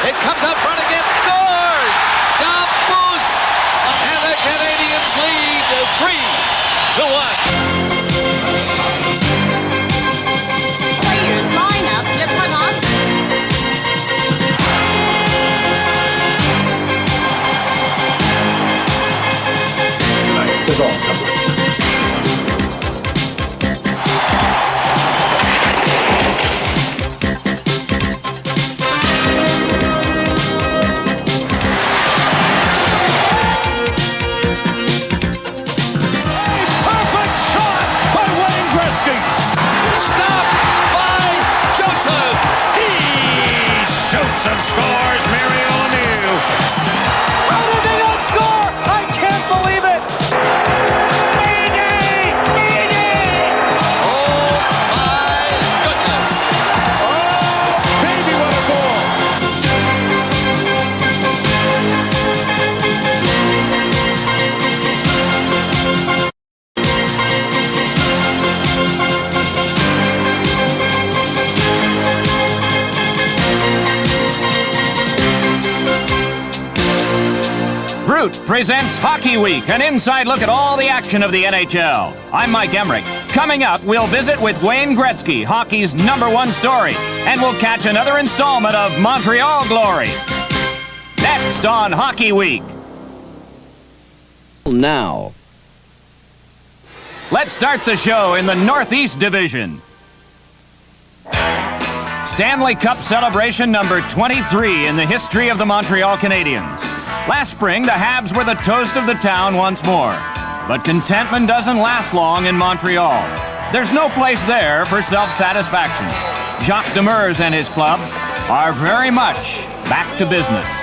It comes up front again. Scores! Caboose! And the Canadians lead 3-1. Players line up to put on. That's all. Perfect shot by Wayne Gretzky. Stopped by Joseph. He shoots and scores. Mary O'Neill. How did they not score? I can't believe it! Oh my goodness. Oh, baby, what a goal. Brute presents Hockey Week, an inside look at all the action of the NHL. I'm Mike Emrick. Coming up, we'll visit with Wayne Gretzky, hockey's #1 story, and we'll catch another installment of Montreal Glory. Next on Hockey Week. Now. Let's start the show in the Northeast Division. Stanley Cup celebration number 23 in the history of the Montreal Canadiens. Last spring, the Habs were the toast of the town once more. But contentment doesn't last long in Montreal. There's no place there for self-satisfaction. Jacques Demers and his club are very much back to business.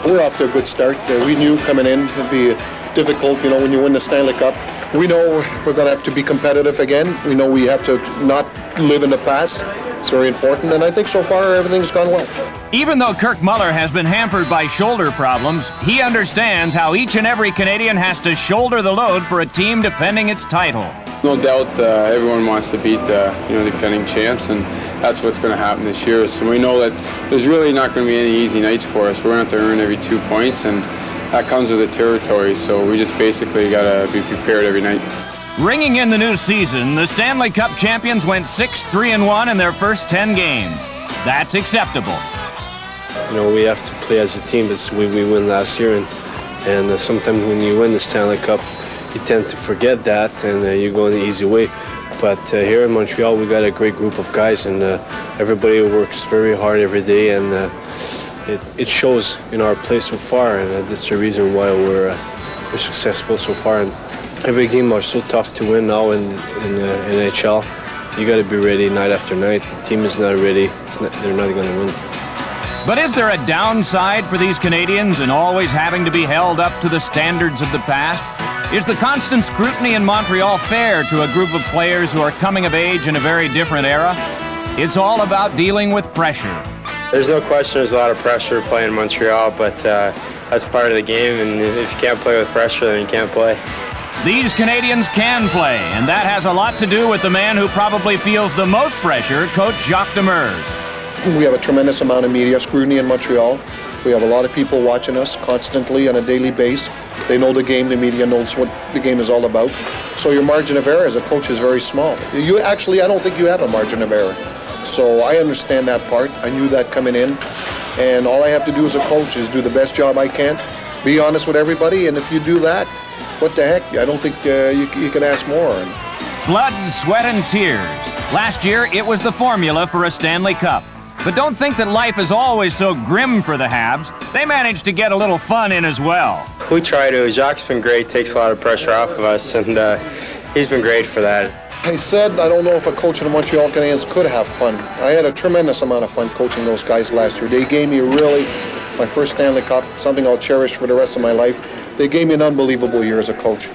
We're off to a good start. We knew coming in it'd be difficult, when you win the Stanley Cup. We know we're going to have to be competitive again. We know we have to not live in the past. It's very important, and I think so far everything's gone well. Even though Kirk Muller has been hampered by shoulder problems, he understands how each and every Canadian has to shoulder the load for a team defending its title. No doubt everyone wants to beat the defending champs, and that's what's going to happen this year. So we know that there's really not going to be any easy nights for us. We're going to have to earn every 2 points, and that comes with the territory. So we just basically got to be prepared every night. Ringing in the new season, the Stanley Cup champions went 6-3-1 in their first 10 games. That's acceptable. We have to play as a team. That's the way we win last year, and sometimes when you win the Stanley Cup, you tend to forget that, and you go in the easy way. But here in Montreal, we got a great group of guys, and everybody works very hard every day, and it shows in our play so far, and that's the reason why we're successful so far. And every game are so tough to win now in the NHL. You got to be ready night after night. The team is not ready. They're not going to win. But is there a downside for these Canadians in always having to be held up to the standards of the past? Is the constant scrutiny in Montreal fair to a group of players who are coming of age in a very different era? It's all about dealing with pressure. There's no question there's a lot of pressure playing in Montreal, but that's part of the game, and if you can't play with pressure, then you can't play. These Canadians can play, and that has a lot to do with the man who probably feels the most pressure, Coach Jacques Demers. We have a tremendous amount of media scrutiny in Montreal. We have a lot of people watching us constantly on a daily basis. They know the game, the media knows what the game is all about. So your margin of error as a coach is very small. I don't think you have a margin of error. So I understand that part. I knew that coming in. And all I have to do as a coach is do the best job I can, be honest with everybody, and if you do that, what the heck? I don't think you can ask more. Blood, sweat, and tears. Last year, it was the formula for a Stanley Cup. But don't think that life is always so grim for the Habs. They managed to get a little fun in as well. We try to. Jacques' been great, takes a lot of pressure off of us, and he's been great for that. I said I don't know if a coach of the Montreal Canadiens could have fun. I had a tremendous amount of fun coaching those guys last year. They gave me really my first Stanley Cup, something I'll cherish for the rest of my life. They gave me an unbelievable year as a coach.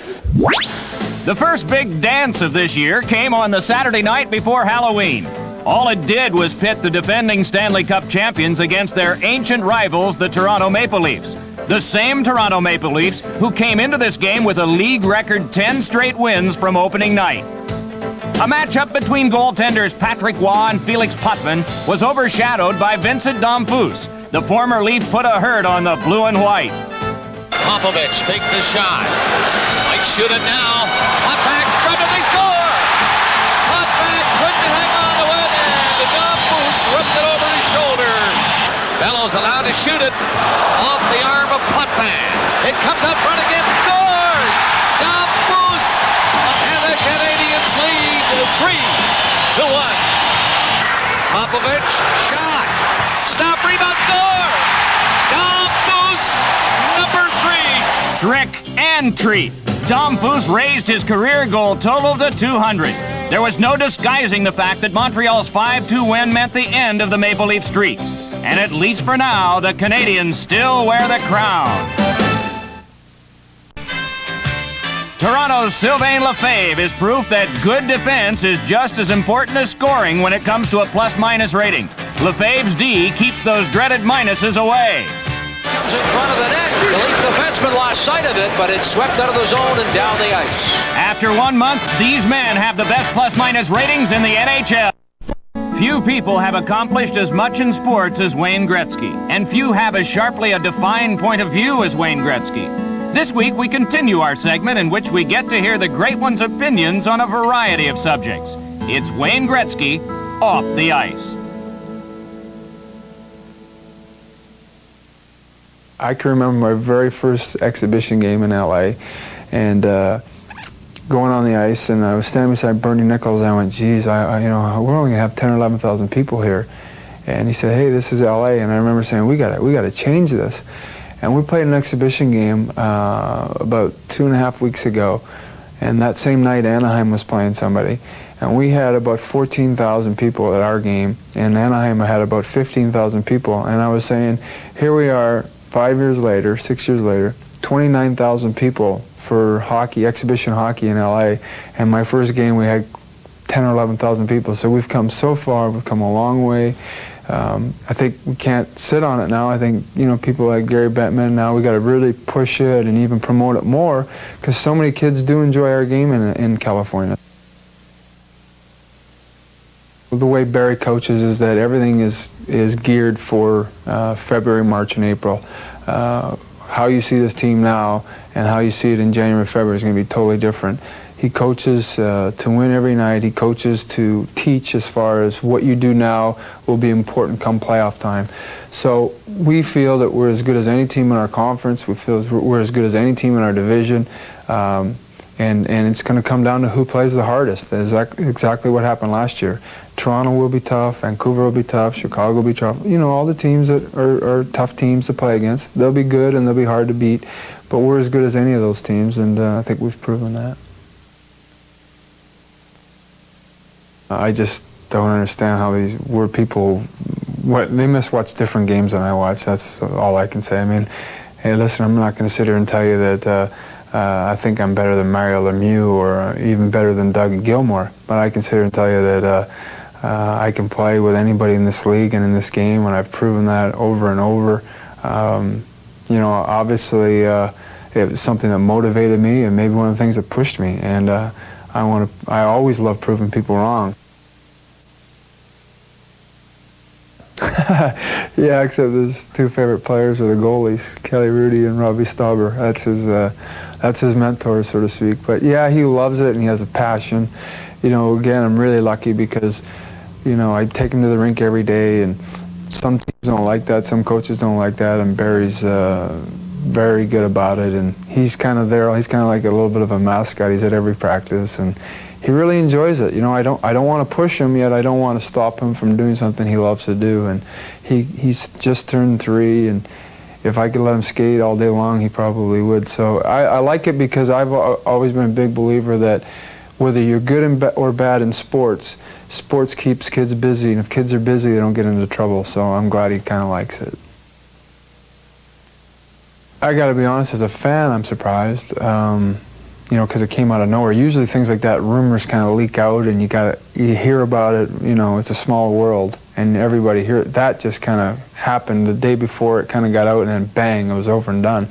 The first big dance of this year came on the Saturday night before Halloween. All it did was pit the defending Stanley Cup champions against their ancient rivals, the Toronto Maple Leafs. The same Toronto Maple Leafs who came into this game with a league record 10 straight wins from opening night. A matchup between goaltenders Patrick Waugh and Felix Putman was overshadowed by Vincent Damphousse. The former Leaf put a hurt on the blue and white. Popovich takes the shot. Might shoot it now. Putback, front of the score! Putback couldn't hang on to it, and Damphousse ripped it over his shoulder. Bellows allowed to shoot it off the arm of Putman. It comes up front again, scores! Damphousse, and the Canadians lead 3-1. Popovich, shot. Stop, rebound, score! Damphousse, number 3. Trick and treat. Damphousse raised his career goal total to 200. There was no disguising the fact that Montreal's 5-2 win meant the end of the Maple Leaf streak. And at least for now, the Canadians still wear the crown. Toronto's Sylvain Lefebvre is proof that good defense is just as important as scoring when it comes to a plus-minus rating. Lefebvre's D keeps those dreaded minuses away. Comes in front of the net. The Leaf defenseman lost sight of it, but it swept out of the zone and down the ice. After 1 month, these men have the best plus-minus ratings in the NHL. Few people have accomplished as much in sports as Wayne Gretzky, and few have as sharply a defined point of view as Wayne Gretzky. This week, we continue our segment in which we get to hear the great one's opinions on a variety of subjects. It's Wayne Gretzky, Off the Ice. I can remember my very first exhibition game in LA, and going on the ice, and I was standing beside Bernie Nichols, and I went, geez, you know, we're only gonna have 10 or 11,000 people here. And he said, hey, this is LA, and I remember saying, we gotta change this. And we played an exhibition game about 2.5 weeks ago, and that same night Anaheim was playing somebody, and we had about 14,000 people at our game, and Anaheim had about 15,000 people, and I was saying, here we are, 5 years later, 6 years later, 29,000 people for hockey, exhibition hockey in LA, and my first game we had 10 or 11,000 people. So we've come so far, we've come a long way. I think we can't sit on it now. I think, you know, people like Gary Bettman now, we got to really push it and even promote it more, because so many kids do enjoy our game in California. The way Barry coaches is that everything is geared for February, March, and April. How you see this team now and how you see it in January, February is going to be totally different. He coaches to win every night. He coaches to teach as far as what you do now will be important come playoff time. So we feel that we're as good as any team in our conference. We feel we're as good as any team in our division. And it's going to come down to who plays the hardest. That's exactly what happened last year. Toronto will be tough, Vancouver will be tough, Chicago will be tough. You know, all the teams that are tough teams to play against. They'll be good and they'll be hard to beat, but we're as good as any of those teams, and I think we've proven that. I just don't understand how they must watch different games than I watch. That's all I can say. I mean, hey, listen, I'm not going to sit here and tell you that I think I'm better than Mario Lemieux or even better than Doug Gilmour, but I can sit here and tell you that I can play with anybody in this league and in this game, and I've proven that over and over. You know, obviously it was something that motivated me and maybe one of the things that pushed me, and I always love proving people wrong. Yeah, except his two favorite players are the goalies, Kelly Rudy and Robbie Stauber. That's his mentor, so to speak. But yeah, he loves it and he has a passion. You know, again, I'm really lucky because, you know, I take him to the rink every day, and some teams don't like that, some coaches don't like that, and Barry's very good about it, and he's kind of there. He's kind of like a little bit of a mascot. He's at every practice, and he really enjoys it. You know, I don't want to push him, yet I don't want to stop him from doing something he loves to do. And he's just turned 3, and if I could let him skate all day long, he probably would. So I like it because I've always been a big believer that whether you're good or bad in sports, sports keeps kids busy, and if kids are busy, they don't get into trouble. So I'm glad he kind of likes it. I got to be honest, as a fan, I'm surprised. You know, because it came out of nowhere. Usually things like that, rumors kind of leak out, and you hear about it. You know, it's a small world, and everybody hears it. That just kind of happened the day before it kind of got out, and then bang, it was over and done.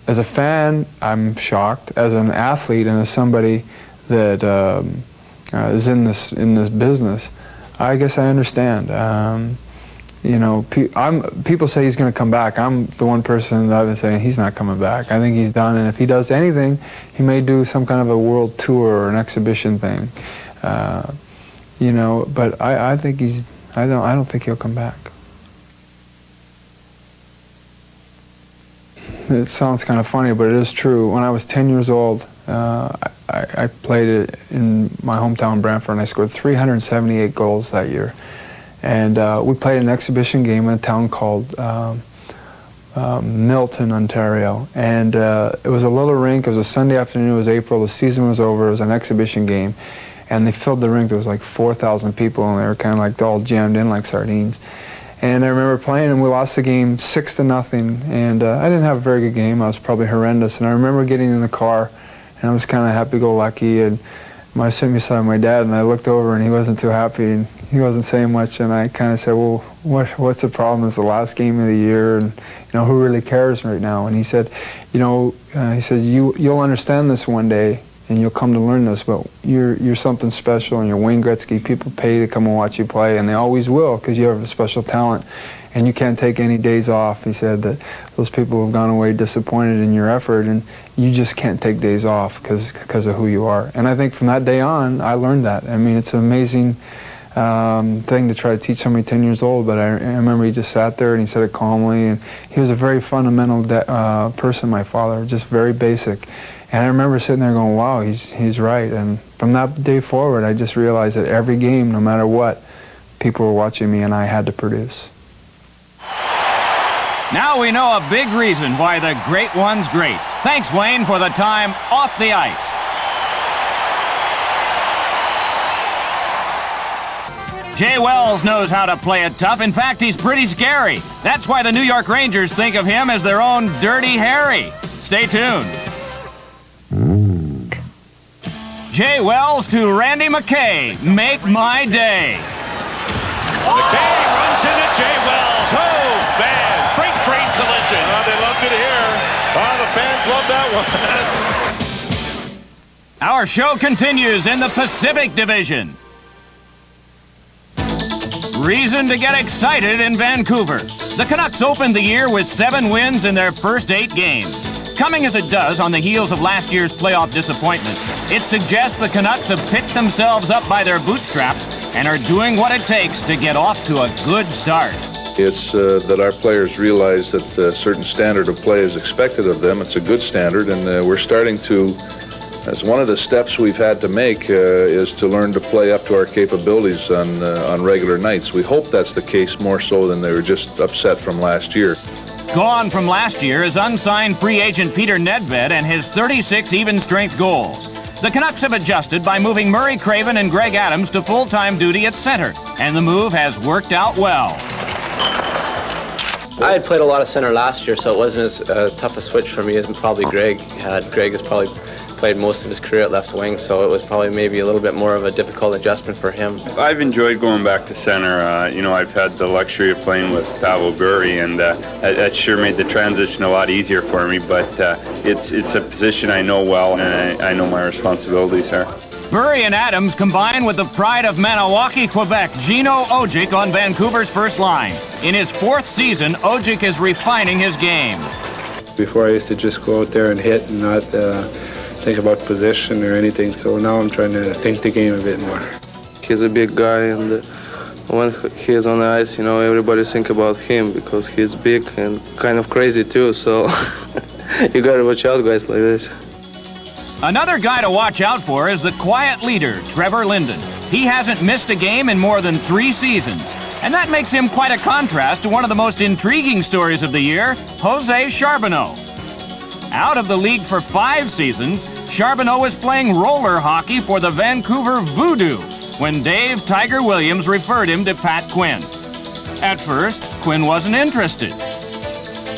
As a fan, I'm shocked. As an athlete and as somebody that is in this business, I guess I understand. You know, people say he's going to come back. I'm the one person that I've been saying he's not coming back. I think he's done, and if he does anything, he may do some kind of a world tour or an exhibition thing. You know, but I think I don't think he'll come back. It sounds kind of funny, but it is true. When I was 10 years old, I played it in my hometown, Brantford, and I scored 378 goals that year. And we played an exhibition game in a town called Milton, Ontario. And it was a little rink. It was a Sunday afternoon. It was April. The season was over. It was an exhibition game. And they filled the rink. There was like 4,000 people, and they were kind of like all jammed in like sardines. And I remember playing, and we lost the game 6-0. And I didn't have a very good game. I was probably horrendous. And I remember getting in the car, and I was kind of happy-go-lucky. And I was sitting beside my dad, and I looked over, and he wasn't too happy, and he wasn't saying much. And I kind of said, "Well, what's the problem? It's the last game of the year, and you know, who really cares right now?" And he said, "You know," he said, "You'll understand this one day, and you'll come to learn this. But you're something special, and you're Wayne Gretzky. People pay to come and watch you play, and they always will, because you have a special talent, and you can't take any days off." He said that those people have gone away disappointed in your effort, and you just can't take days off because of who you are. And I think from that day on, I learned that. I mean, it's an amazing thing to try to teach somebody 10 years old, but I remember he just sat there and he said it calmly, and he was a very fundamental person, my father, just very basic. And I remember sitting there going, wow, he's right. And from that day forward, I just realized that every game, no matter what, people were watching me, and I had to produce. Now we know a big reason why the great one's great. Thanks, Wayne, for the time off the ice. Jay Wells knows how to play it tough. In fact, he's pretty scary. That's why the New York Rangers think of him as their own Dirty Harry. Stay tuned. Jay Wells to Randy McKay. Make my day. McKay runs into Jay Wells. Oh, man. Freight train collision. Oh, they loved it here. Oh, the fans love that one. Our show continues in the Pacific Division. Reason to get excited in Vancouver. The Canucks opened the year with 7 wins in their first 8 games. Coming as it does on the heels of last year's playoff disappointment, it suggests the Canucks have picked themselves up by their bootstraps and are doing what it takes to get off to a good start. It's that our players realize that a certain standard of play is expected of them. It's a good standard, and we're starting to, as one of the steps we've had to make, is to learn to play up to our capabilities on regular nights. We hope that's the case more so than they were just upset from last year. Gone from last year is unsigned free agent Peter Nedved and his 36 even-strength goals. The Canucks have adjusted by moving Murray Craven and Greg Adams to full-time duty at center, and the move has worked out well. I had played a lot of center last year, so it wasn't as tough a switch for me as probably Greg had. Greg has probably played most of his career at left wing, so it was probably maybe a little bit more of a difficult adjustment for him. I've enjoyed going back to center. You know, I've had the luxury of playing with Pavel Bure, and that sure made the transition a lot easier for me, but it's a position I know well, and I know my responsibilities are. Bure and Adams combine with the pride of Maniwaki, Quebec, Gino Ojic on Vancouver's first line. In his 4th season, Ojic is refining his game. Before I used to just go out there and hit and not think about position or anything, so now I'm trying to think the game a bit more. He's a big guy, and when he's on the ice, you know, everybody think about him because he's big and kind of crazy too, so you gotta watch out guys like this. Another guy to watch out for is the quiet leader, Trevor Linden. He hasn't missed a game in more than 3 seasons, and that makes him quite a contrast to one of the most intriguing stories of the year, Jose Charbonneau. Out of the league for 5 seasons, Charbonneau was playing roller hockey for the Vancouver Voodoo when Dave Tiger Williams referred him to Pat Quinn. At first, Quinn wasn't interested.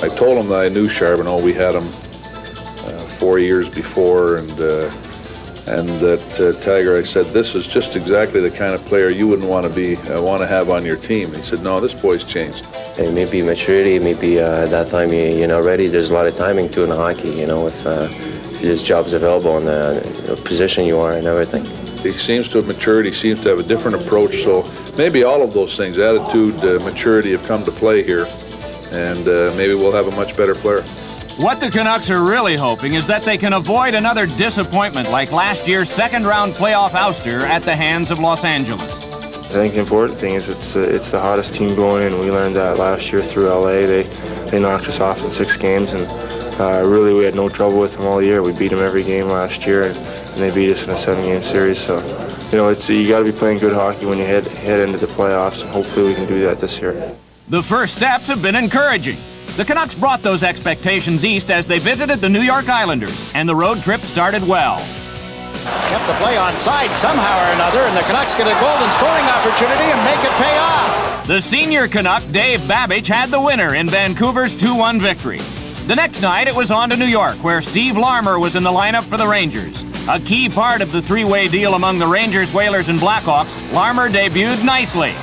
I told him that I knew Charbonneau. We had him 4 years before, and that Tiger, I said, this is just exactly the kind of player you wouldn't want to have on your team. He said, no, this boy's changed. And maybe maturity, maybe at that time you're not ready. There's a lot of timing too in hockey, you know, if there's jobs available and the position you are and everything. He seems to have matured. He seems to have a different approach. So maybe all of those things, attitude, maturity, have come to play here. And maybe we'll have a much better player. What the Canucks are really hoping is that they can avoid another disappointment like last year's second-round playoff ouster at the hands of Los Angeles. I think the important thing is it's the hottest team going in. We learned that last year through LA. They knocked us off in 6 games, and really we had no trouble with them all year. We beat them every game last year, and they beat us in a 7-game series. So, you know, you got to be playing good hockey when you head into the playoffs, and hopefully we can do that this year. The first steps have been encouraging. The Canucks brought those expectations east as they visited the New York Islanders, and the road trip started well. Kept the play on side somehow or another, and the Canucks get a golden scoring opportunity and make it pay off. The senior Canuck, Dave Babbage, had the winner in Vancouver's 2-1 victory. The next night, it was on to New York, where Steve Larmer was in the lineup for the Rangers. A key part of the 3-way deal among the Rangers, Whalers, and Blackhawks, Larmer debuted nicely.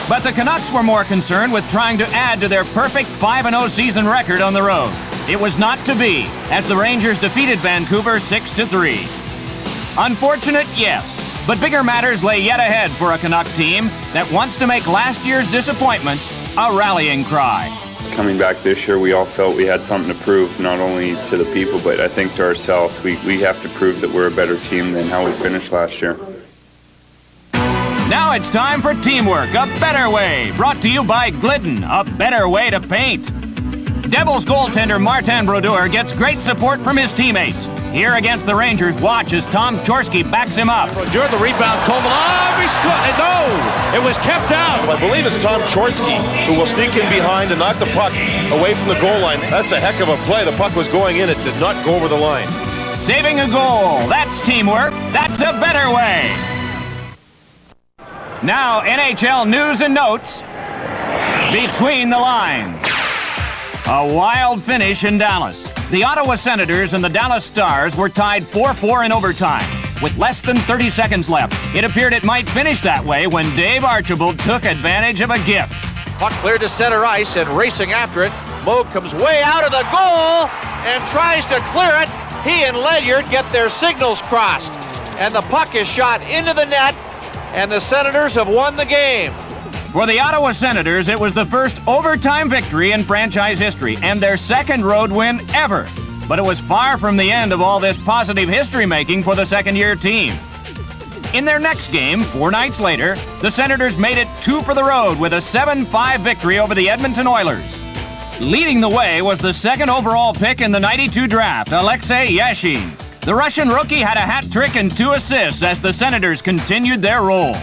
But the Canucks were more concerned with trying to add to their perfect 5-0 season record on the road. It was not to be, as the Rangers defeated Vancouver 6-3. Unfortunate, yes, but bigger matters lay yet ahead for a Canuck team that wants to make last year's disappointments a rallying cry. Coming back this year, we all felt we had something to prove, not only to the people, but I think to ourselves. We have to prove that we're a better team than how we finished last year. Now it's time for Teamwork, a Better Way, brought to you by Glidden, a better way to paint. Devils goaltender Martin Brodeur gets great support from his teammates. Here against the Rangers, watch as Tom Chorske backs him up. Brodeur, the rebound, Kovalov, he scored. No, it was kept out. I believe it's Tom Chorske who will sneak in behind and knock the puck away from the goal line. That's a heck of a play. The puck was going in. It did not go over the line. Saving a goal, that's teamwork. That's a better way. Now, NHL news and notes. Between the lines. A wild finish in Dallas. The Ottawa Senators and the Dallas Stars were tied 4-4 in overtime. With less than 30 seconds left, it appeared it might finish that way when Dave Archibald took advantage of a gift. Puck cleared to center ice and racing after it. Moog comes way out of the goal and tries to clear it. He and Ledyard get their signals crossed. And the puck is shot into the net, and the Senators have won the game. For the Ottawa Senators, it was the first overtime victory in franchise history and their second road win ever. But it was far from the end of all this positive history-making for the second-year team. In their next game, 4 nights later, the Senators made it 2 for the road with a 7-5 victory over the Edmonton Oilers. Leading the way was the second overall pick in the '92 draft, Alexei Yashin. The Russian rookie had a hat trick and 2 assists as the Senators continued their roll.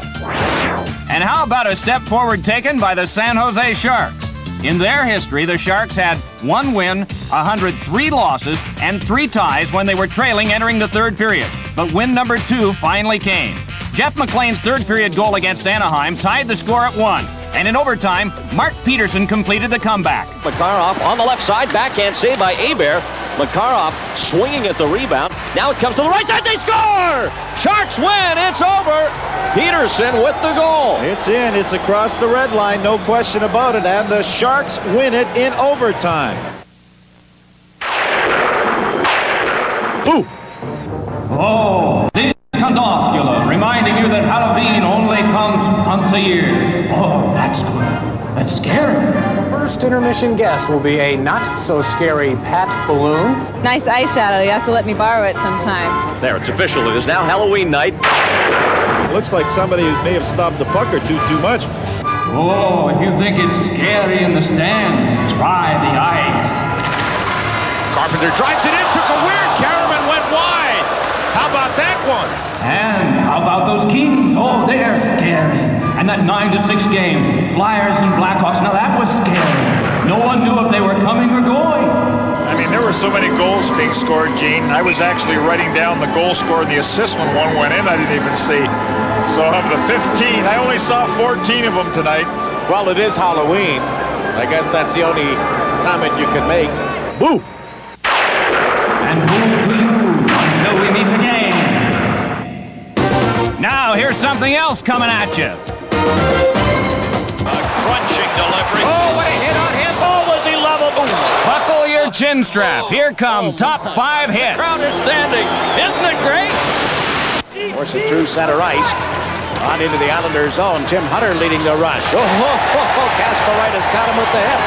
And how about a step forward taken by the San Jose Sharks? In their history, the Sharks had 1 win, 103 losses, and 3 ties when they were trailing entering the third period. But win number 2 finally came. Jeff McLean's third period goal against Anaheim tied the score at 1. And in overtime, Mark Peterson completed the comeback. Makarov on the left side, backhand save by Hebert. Makarov swinging at the rebound. Now it comes to the right side, they score! Sharks win, it's over! Peterson with the goal. It's in, it's across the red line, no question about it, and the Sharks win it in overtime. Ooh! Oh, this Condocula, reminding you that Halloween only comes once a year. Oh, that's good. That's scary. First intermission guest will be a not-so-scary Pat Falloon. Nice eyeshadow. You have to let me borrow it sometime. There, it's official. It is now Halloween night. Looks like somebody may have stopped the puck or two too much. Oh, if you think it's scary in the stands, try the ice. Carpenter drives it in, took a weird carry and went wide. How about that one? And how about those Kings? Oh, they're scary. And that 9-6 game, Flyers and Blackhawks, now that was scary. No one knew if they were coming or going. I mean, there were so many goals being scored, Gene. I was actually writing down the goal score and the assist when one went in. I didn't even see. So of the 15, I only saw 14 of them tonight. Well, it is Halloween. I guess that's the only comment you can make. Boo! And boo to you until we meet again. Now, here's something else coming at you. A crunching delivery. Oh, what a hit on him. Oh, was he leveled? Buckle your chin strap. Here come top 5 hits. Crowd is standing. Isn't it great? Force it through center ice. On into the Islanders' zone. Tim Hunter leading the rush. Casper Wright has got him with the hip.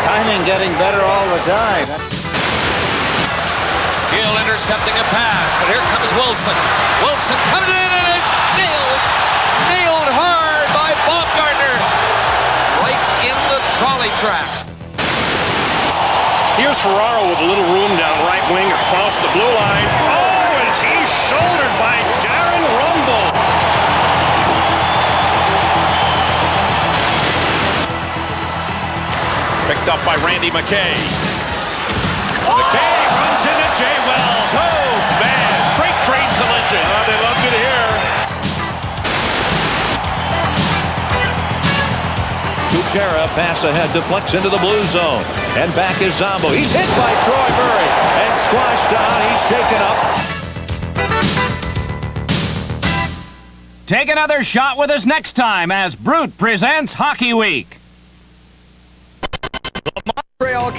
Timing getting better all the time. Gill intercepting a pass, but here comes Wilson. Wilson comes in and it's nailed hard by Bob Gardner. Right in the trolley tracks. Here's Ferraro with a little room down right wing across the blue line. Oh, and he's shouldered by Darren Rumble. Picked up by Randy McKay. McKay runs into Jay Wells. Oh, man. Freight train collision. They loved it here. Kuchera pass ahead, deflects into the blue zone. And back is Zombo. He's hit by Troy Murray. And squashed down. He's shaken up. Take another shot with us next time as Brute presents Hockey Week. Montreal